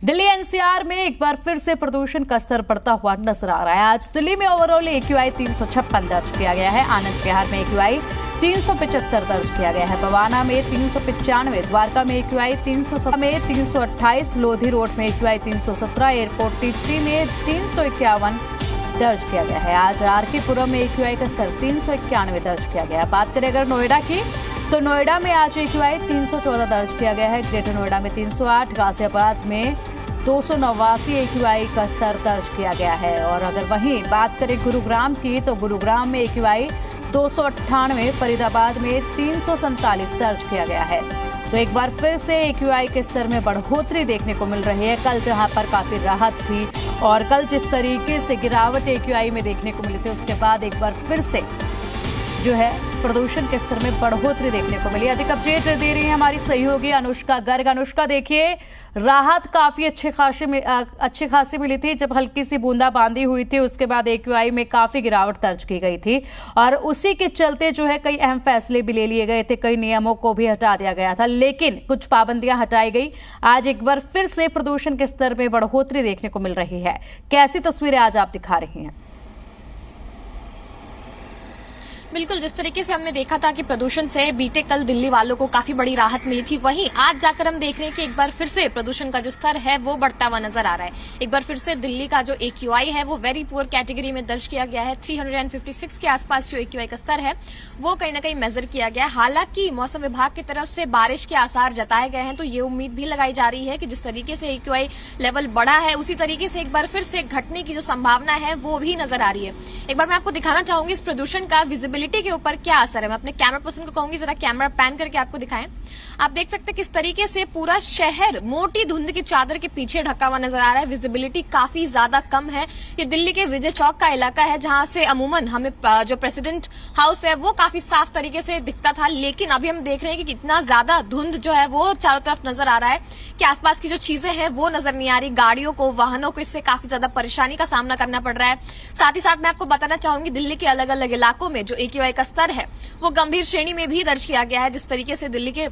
Delhi NCR में एक बार फिर से प्रदूषण का स्तर बढ़ता हुआ नजर आ रहा है। आज दिल्ली में ओवरऑल AQI 356 दर्ज किया गया है। आनंद विहार में AQI 375 दर्ज किया गया है। बवाना में 395, द्वारका में AQI 317 में 328, लोधी रोड में AQI 317, एयरपोर्ट T3 में 351 दर्ज किया गया है। आज RK पुरम में AQI का स्तर 391 दर्ज किया गया है। बात करें अगर नोएडा की, तो नोएडा में आज AQI 314 दर्ज किया गया है। ग्रेटर नोएडा में 308, गाजियाबाद में 289 AQI का स्तर दर्ज किया गया है। और अगर वहीं बात करें गुरुग्राम की, तो गुरुग्राम में AQI 298, फरीदाबाद में 347 दर्ज किया गया है। तो एक बार फिर से AQI के स्तर में बढ़ोतरी देखने को मिल रही है। कल जहां पर काफी राहत थी और कल जिस तरीके से गिरावट AQI में देखने को मिली थी, उसके बाद एक बार फिर से जो है प्रदूषण के स्तर में बढ़ोतरी देखने को मिली। अधिक अपडेट दे रही है हमारी सहयोगी अनुष्का गर्ग। अनुष्का, देखिए राहत काफी अच्छे खासी मिली थी जब हल्की सी बूंदाबांदी हुई थी, उसके बाद AQI में काफी गिरावट दर्ज की गई थी और उसी के चलते जो है कई अहम फैसले भी ले लिए गए थे, कई नियमों को भी हटा दिया गया था, लेकिन कुछ पाबंदियां हटाई गई। आज एक बार फिर से प्रदूषण के स्तर में बढ़ोतरी देखने को मिल रही है। कैसी तस्वीरें आज आप दिखा रही हैं? बिल्कुल, जिस तरीके से हमने देखा था कि प्रदूषण से बीते कल दिल्ली वालों को काफी बड़ी राहत मिली थी, वहीं आज जाकर हम देख रहे हैं कि एक बार फिर से प्रदूषण का जो स्तर है वो बढ़ता हुआ नजर आ रहा है। एक बार फिर से दिल्ली का जो AQI है वो वेरी पुअर कैटेगरी में दर्ज किया गया है। 356 के आसपास जो AQI का स्तर है वो कहीं ना कहीं मेजर किया गया है। हालांकि मौसम विभाग की तरफ से बारिश के आसार जताए गए हैं, तो ये उम्मीद भी लगाई जा रही है कि जिस तरीके से AQI लेवल बढ़ा है उसी तरीके से एक बार फिर से घटने की जो संभावना है वो भी नजर आ रही है। एक बार मैं आपको दिखाना चाहूंगी इस प्रदूषण का विजिबिलिटी के ऊपर क्या असर है। मैं अपने कैमरा पर्सन को कहूंगी जरा कैमरा पैन करके आपको दिखाएं। आप देख सकते हैं किस तरीके से पूरा शहर मोटी धुंध की चादर के पीछे ढका हुआ नजर आ रहा है। विजिबिलिटी काफी ज्यादा कम है। ये दिल्ली के विजय चौक का इलाका है जहां से अमूमन हमें जो प्रेसिडेंट हाउस है वो काफी साफ तरीके से दिखता था, लेकिन अभी हम देख रहे हैं कि कितना ज्यादा धुंध जो है वो चारों तरफ नजर आ रहा है कि आसपास की जो चीजें हैं वो नजर नहीं आ रही। गाड़ियों को, वाहनों को इससे काफी ज्यादा परेशानी का सामना करना पड़ रहा है। साथ ही साथ मैं आपको बताना चाहूंगी दिल्ली के अलग अलग इलाकों में जो AQI का स्तर है वो गंभीर श्रेणी में भी दर्ज किया गया है। जिस तरीके से दिल्ली के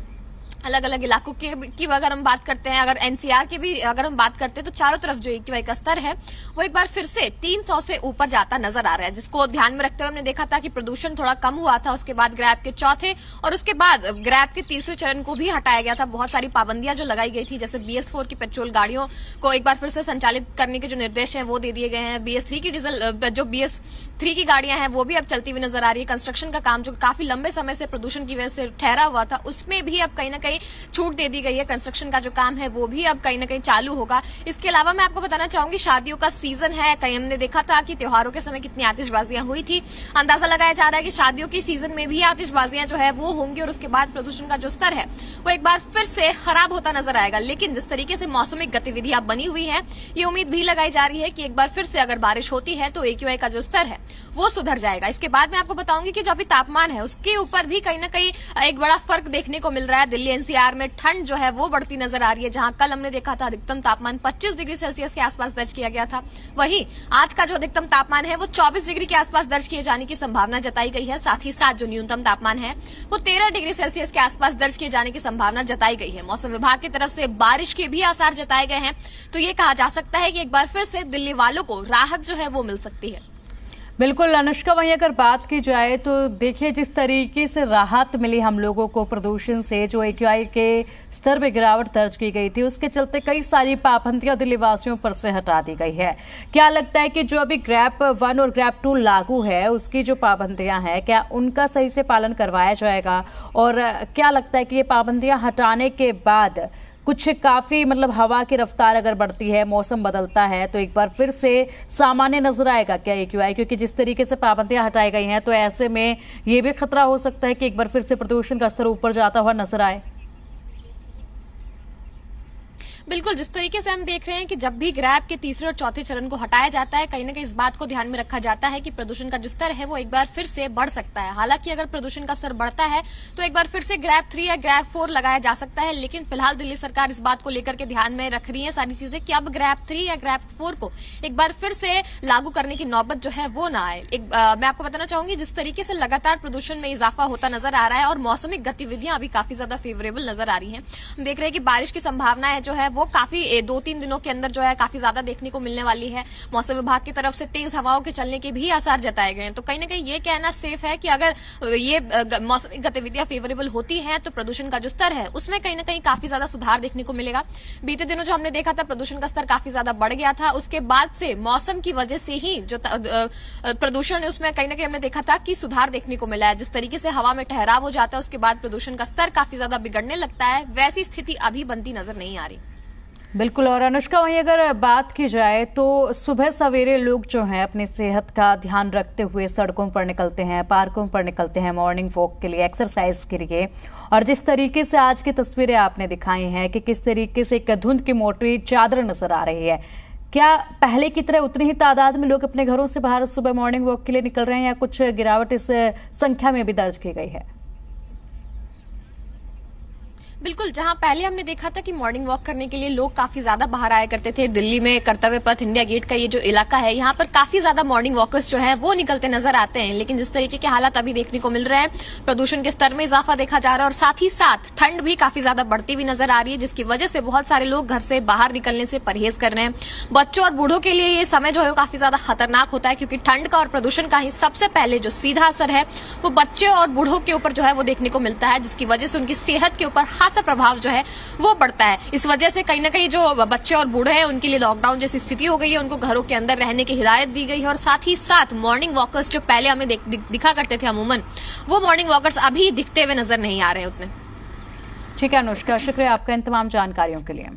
अलग अलग इलाकों की अगर हम बात करते हैं, अगर NCR की भी अगर हम बात करते हैं, तो चारों तरफ जो AQI का स्तर है वो एक बार फिर से 300 से ऊपर जाता नजर आ रहा है, जिसको ध्यान में रखते हुए हमने देखा था कि प्रदूषण थोड़ा कम हुआ था। उसके बाद ग्रैब के चौथे और उसके बाद ग्रैब के तीसरे चरण को भी हटाया गया था। बहुत सारी पाबंदियां जो लगाई गई थी, जैसे BS4 की पेट्रोल गाड़ियों को एक बार फिर से संचालित करने के जो निर्देश हैं वो दे दिए गए हैं। BS3 की BS3 की गाड़ियां हैं वो भी अब चलती हुई नजर आ रही है। कंस्ट्रक्शन का काम जो काफी लंबे समय से प्रदूषण की वजह से ठहरा हुआ था, उसमें भी अब कहीं ना कहीं छूट दे दी गई है। कंस्ट्रक्शन का जो काम है वो भी अब कहीं ना कहीं चालू होगा। इसके अलावा मैं आपको बताना चाहूंगी शादियों का सीजन है। कहीं हमने देखा था कि त्योहारों के समय कितनी आतिशबाजियां हुई थी। अंदाजा लगाया जा रहा है कि शादियों की सीजन में भी आतिशबाजियां जो है वो होंगी और उसके बाद प्रदूषण का जो स्तर है वो एक बार फिर से खराब होता नजर आएगा। लेकिन जिस तरीके से मौसमिक गतिविधियां बनी हुई है, ये उम्मीद भी लगाई जा रही है कि एक बार फिर से अगर बारिश होती है तो AQI का जो स्तर है वो सुधर जाएगा। इसके बाद मैं आपको बताऊंगी कि जो अभी तापमान है उसके ऊपर भी कहीं ना कहीं एक बड़ा फर्क देखने को मिल रहा है। दिल्ली NCR में ठंड जो है वो बढ़ती नजर आ रही है। जहां कल हमने देखा था अधिकतम तापमान 25 डिग्री सेल्सियस के आसपास दर्ज किया गया था, वहीं आज का जो अधिकतम तापमान है वो 24 डिग्री के आसपास दर्ज किए जाने की संभावना जताई गई है। साथ ही साथ जो न्यूनतम तापमान है वो 13 डिग्री सेल्सियस के आसपास दर्ज किए जाने की संभावना जताई गई है। मौसम विभाग की तरफ से बारिश के भी आसार जताए गए हैं, तो ये कहा जा सकता है कि एक बार फिर से दिल्ली वालों को राहत जो है वो मिल सकती है। बिल्कुल अनुष्का, वहीं अगर बात की जाए तो देखिए जिस तरीके से राहत मिली हम लोगों को प्रदूषण से, जो AQI के स्तर में गिरावट दर्ज की गई थी, उसके चलते कई सारी पाबंदियां दिल्ली वासियों पर से हटा दी गई है। क्या लगता है कि जो अभी ग्रैब 1 और ग्रैब 2 लागू है उसकी जो पाबंदियां हैं, क्या उनका सही से पालन करवाया जाएगा? और क्या लगता है कि ये पाबंदियां हटाने के बाद कुछ काफी मतलब हवा की रफ्तार अगर बढ़ती है, मौसम बदलता है, तो एक बार फिर से सामान्य नजर आएगा क्या AQI? क्योंकि जिस तरीके से पाबंदियां हटाई गई हैं तो ऐसे में ये भी खतरा हो सकता है कि एक बार फिर से प्रदूषण का स्तर ऊपर जाता हुआ नजर आए। बिल्कुल, जिस तरीके से हम देख रहे हैं कि जब भी ग्रैब के तीसरे और चौथे चरण को हटाया जाता है, कहीं ना कहीं इस बात को ध्यान में रखा जाता है कि प्रदूषण का जो स्तर है वो एक बार फिर से बढ़ सकता है। हालांकि अगर प्रदूषण का स्तर बढ़ता है तो एक बार फिर से ग्रैब 3 या ग्रैब 4 लगाया जा सकता है, लेकिन फिलहाल दिल्ली सरकार इस बात को लेकर के ध्यान में रख रही है सारी चीजें कि अब ग्रैब 3 या ग्रैब 4 को एक बार फिर से लागू करने की नौबत जो है वो ना आए। मैं आपको बताना चाहूंगी जिस तरीके से लगातार प्रदूषण में इजाफा होता नजर आ रहा है और मौसमिक गतिविधियां अभी काफी ज्यादा फेवरेबल नजर आ रही है। हम देख रहे हैं कि बारिश की संभावना है जो है वो काफी 2-3 दिनों के अंदर जो है काफी ज्यादा देखने को मिलने वाली है। मौसम विभाग की तरफ से तेज हवाओं के चलने के भी आसार जताए गए हैं। तो कहीं ना कहीं ये कहना सेफ है कि अगर ये मौसमी गतिविधियां फेवरेबल होती हैं तो प्रदूषण का जो स्तर है उसमें कहीं ना कहीं काफी ज्यादा सुधार देखने को मिलेगा। बीते दिनों जो हमने देखा था प्रदूषण का स्तर काफी ज्यादा बढ़ गया था, उसके बाद से मौसम की वजह से ही जो प्रदूषण है उसमें कहीं ना कहीं हमने देखा था कि सुधार देखने को मिला है। जिस तरीके से हवा में ठहराव हो जाता है उसके बाद प्रदूषण का स्तर काफी ज्यादा बिगड़ने लगता है, वैसी स्थिति अभी बनती नजर नहीं आ रही। बिल्कुल। और अनुष्का, वहीं अगर बात की जाए तो सुबह सवेरे लोग जो हैं अपनी सेहत का ध्यान रखते हुए सड़कों पर निकलते हैं, पार्कों पर निकलते हैं मॉर्निंग वॉक के लिए, एक्सरसाइज के लिए। और जिस तरीके से आज की तस्वीरें आपने दिखाई हैं कि किस तरीके से एक धुंध की मोटी चादर नजर आ रही है, क्या पहले की तरह उतनी ही तादाद में लोग अपने घरों से बाहर सुबह मॉर्निंग वॉक के लिए निकल रहे हैं या कुछ गिरावट इस संख्या में भी दर्ज की गई है? बिल्कुल, जहां पहले हमने देखा था कि मॉर्निंग वॉक करने के लिए लोग काफी ज्यादा बाहर आया करते थे, दिल्ली में कर्तव्य पथ, इंडिया गेट का ये जो इलाका है यहाँ पर काफी ज्यादा मॉर्निंग वॉकर्स जो है वो निकलते नजर आते हैं। लेकिन जिस तरीके के हालात अभी देखने को मिल रहे हैं, प्रदूषण के स्तर में इजाफा देखा जा रहा है और साथ ही साथ ठंड भी काफी ज्यादा बढ़ती हुई नजर आ रही है, जिसकी वजह से बहुत सारे लोग घर से बाहर निकलने से परहेज कर रहे हैं। बच्चों और बूढ़ों के लिए ये समय जो है काफी ज्यादा खतरनाक होता है, क्योंकि ठंड का और प्रदूषण का ही सबसे पहले जो सीधा असर है वो बच्चे और बूढ़ों के ऊपर जो है वो देखने को मिलता है, जिसकी वजह से उनकी सेहत के ऊपर खासा प्रभाव जो है वो बढ़ता है। इस वजह से कहीं ना कहीं जो बच्चे और बूढ़े हैं उनके लिए लॉकडाउन जैसी स्थिति हो गई है, उनको घरों के अंदर रहने की हिदायत दी गई है। और साथ ही साथ मॉर्निंग वॉकर्स जो पहले हमें दिखा करते थे अमूमन, वो मॉर्निंग वॉकर्स अभी दिखते हुए नजर नहीं आ रहे उतने। ठीक है अनुष्का, शुक्रिया आपका इन तमाम जानकारियों के लिए।